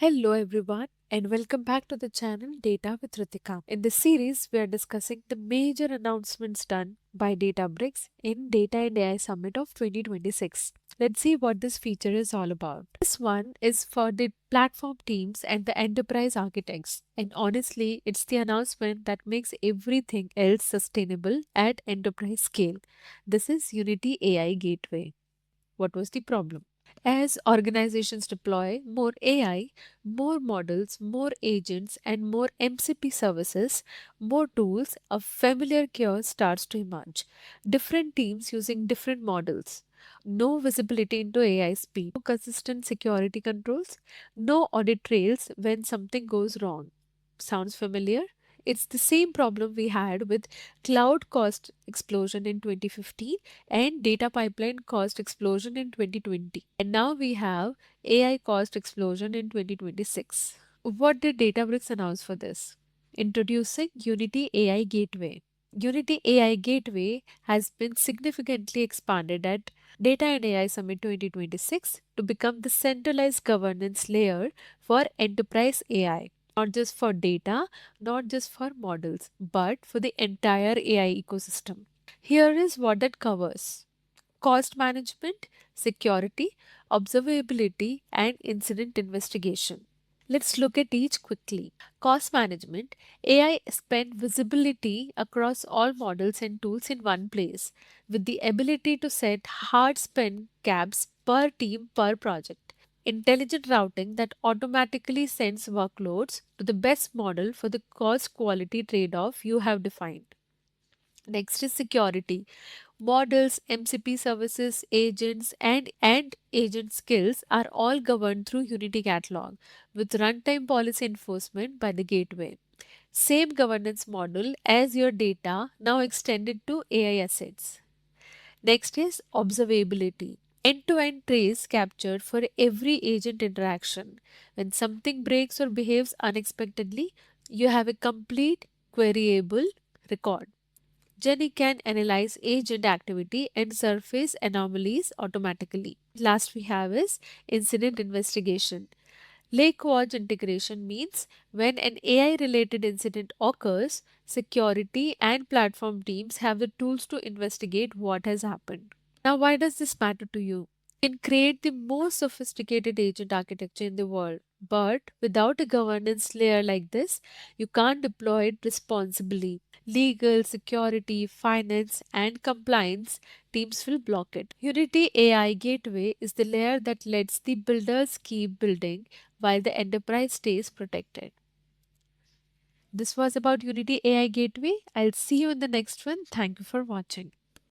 Hello everyone and welcome back to the channel Data with Ritika. In this series, we are discussing the major announcements done by Databricks in Data and AI Summit of 2026. Let's see what this feature is all about. This one is for the platform teams and the enterprise architects. And honestly, it's the announcement that makes everything else sustainable at enterprise scale. This is Unity AI Gateway. What was the problem? As organizations deploy more AI, more models, more agents, and more MCP services, more tools, a familiar chaos starts to emerge. Different teams using different models. No visibility into AI speed, no consistent security controls, no audit trails when something goes wrong. Sounds familiar? It's the same problem we had with cloud cost explosion in 2015 and data pipeline cost explosion in 2020. And now we have AI cost explosion in 2026. What did Databricks announce for this? Introducing Unity AI Gateway. Unity AI Gateway has been significantly expanded at Data and AI Summit 2026 to become the centralized governance layer for enterprise AI. Not just for data, not just for models, but for the entire AI ecosystem. Here is what that covers: cost management, security, observability, and incident investigation. Let's look at each quickly. Cost management: AI spend visibility across all models and tools in one place, with the ability to set hard spend caps per team per project. Intelligent routing that automatically sends workloads to the best model for the cost quality trade off you have defined. Next is security. Models, MCP services, agents, and agent skills are all governed through Unity Catalog with runtime policy enforcement by the gateway. Same governance model as your data, now extended to AI assets. Next is observability. End-to-end trace captured for every agent interaction. When something breaks or behaves unexpectedly, you have a complete queryable record. Jenny can analyze agent activity and surface anomalies automatically. Last we have is incident investigation. Lake watch integration means when an AI related incident occurs, security and platform teams have the tools to investigate what has happened. Now, why does this matter to you? You can create the most sophisticated agent architecture in the world, but without a governance layer like this, you can't deploy it responsibly. Legal, security, finance, and compliance teams will block it. Unity AI Gateway is the layer that lets the builders keep building while the enterprise stays protected. This was about Unity AI Gateway. I'll see you in the next one. Thank you for watching.